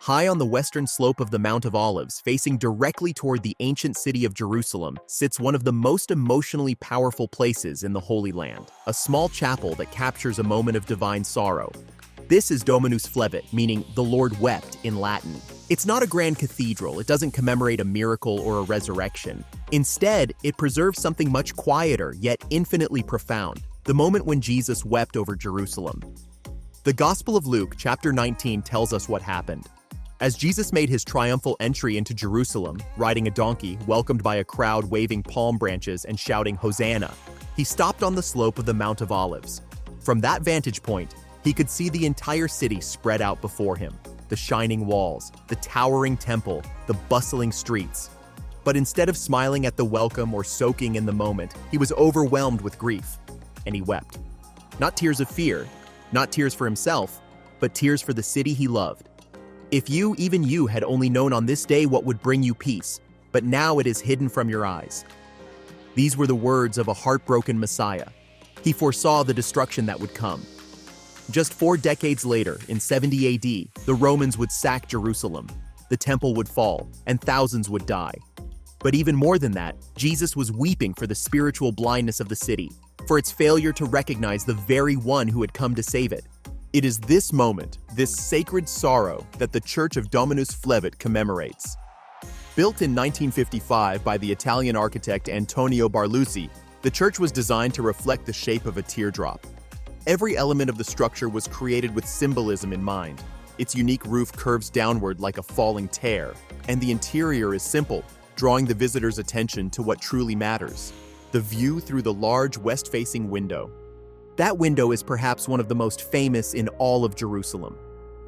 High on the western slope of the Mount of Olives, facing directly toward the ancient city of Jerusalem, sits one of the most emotionally powerful places in the Holy Land, a small chapel that captures a moment of divine sorrow. This is Dominus Flevit, meaning the Lord wept in Latin. It's not a grand cathedral, it doesn't commemorate a miracle or a resurrection. Instead, it preserves something much quieter, yet infinitely profound, the moment when Jesus wept over Jerusalem. The Gospel of Luke, chapter 19, tells us what happened. As Jesus made his triumphal entry into Jerusalem, riding a donkey, welcomed by a crowd waving palm branches and shouting Hosanna, he stopped on the slope of the Mount of Olives. From that vantage point, he could see the entire city spread out before him, the shining walls, the towering temple, the bustling streets. But instead of smiling at the welcome or soaking in the moment, he was overwhelmed with grief, and he wept. Not tears of fear, not tears for himself, but tears for the city he loved. If you, even you, had only known on this day what would bring you peace, but now it is hidden from your eyes. These were the words of a heartbroken Messiah. He foresaw the destruction that would come. Just 4 decades later, in 70 AD, the Romans would sack Jerusalem, the temple would fall, and thousands would die. But even more than that, Jesus was weeping for the spiritual blindness of the city, for its failure to recognize the very one who had come to save it. It is this moment, this sacred sorrow, that the Church of Dominus Flevit commemorates. Built in 1955 by the Italian architect Antonio Barlucci, the church was designed to reflect the shape of a teardrop. Every element of the structure was created with symbolism in mind. Its unique roof curves downward like a falling tear, and the interior is simple, drawing the visitor's attention to what truly matters: the view through the large west-facing window. That window is perhaps one of the most famous in all of Jerusalem.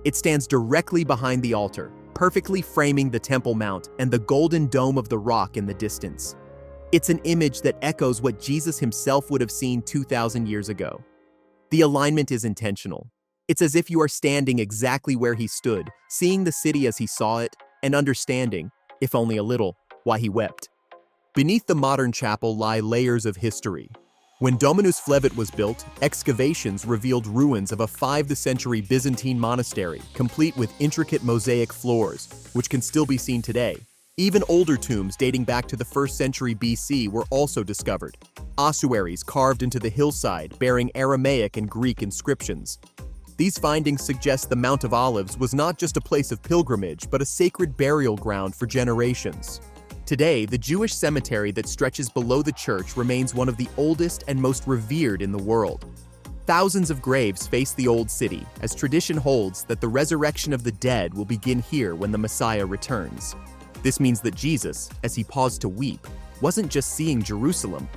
It stands directly behind the altar, perfectly framing the Temple Mount and the golden dome of the rock in the distance. It's an image that echoes what Jesus himself would have seen 2,000 years ago. The alignment is intentional. It's as if you are standing exactly where he stood, seeing the city as he saw it, and understanding, if only a little, why he wept. Beneath the modern chapel lie layers of history. When Dominus Flevit was built, excavations revealed ruins of a 5th century Byzantine monastery, complete with intricate mosaic floors, which can still be seen today. Even older tombs dating back to the 1st century BC were also discovered. Ossuaries carved into the hillside bearing Aramaic and Greek inscriptions. These findings suggest the Mount of Olives was not just a place of pilgrimage, but a sacred burial ground for generations. Today, the Jewish cemetery that stretches below the church remains one of the oldest and most revered in the world. Thousands of graves face the old city, as tradition holds that the resurrection of the dead will begin here when the Messiah returns. This means that Jesus, as he paused to weep, wasn't just seeing Jerusalem.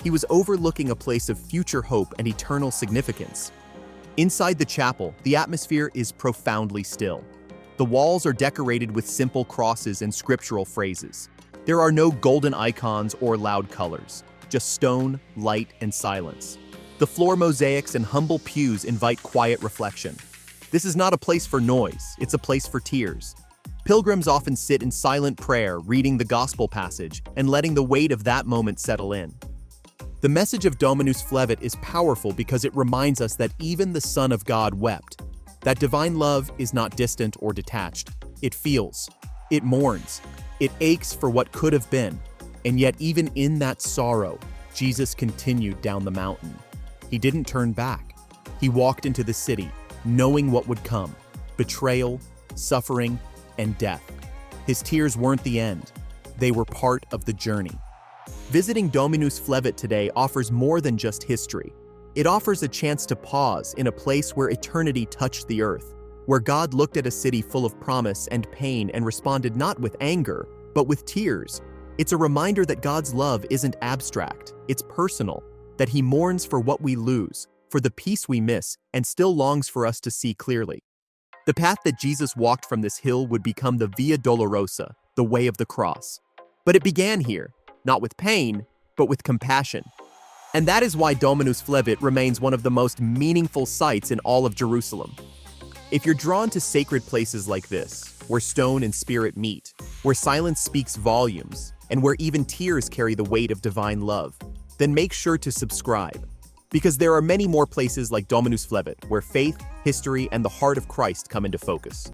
He was overlooking a place of future hope and eternal significance. Inside the chapel, the atmosphere is profoundly still. The walls are decorated with simple crosses and scriptural phrases. There are no golden icons or loud colors, just stone, light, and silence. The floor mosaics and humble pews invite quiet reflection. This is not a place for noise, it's a place for tears. Pilgrims often sit in silent prayer, reading the gospel passage and letting the weight of that moment settle in. The message of Dominus Flevit is powerful because it reminds us that even the Son of God wept. That divine love is not distant or detached. It feels, it mourns, it aches for what could have been, and yet even in that sorrow, Jesus continued down the mountain. He didn't turn back. He walked into the city, knowing what would come: betrayal, suffering, and death. His tears weren't the end. They were part of the journey. Visiting Dominus Flevit today offers more than just history. It offers a chance to pause in a place where eternity touched the earth, where God looked at a city full of promise and pain and responded not with anger, but with tears. It's a reminder that God's love isn't abstract, it's personal, that he mourns for what we lose, for the peace we miss, and still longs for us to see clearly. The path that Jesus walked from this hill would become the Via Dolorosa, the way of the cross. But it began here, not with pain, but with compassion. And that is why Dominus Flevit remains one of the most meaningful sights in all of Jerusalem. If you're drawn to sacred places like this, where stone and spirit meet, where silence speaks volumes, and where even tears carry the weight of divine love, then make sure to subscribe. Because there are many more places like Dominus Flevit where faith, history, and the heart of Christ come into focus.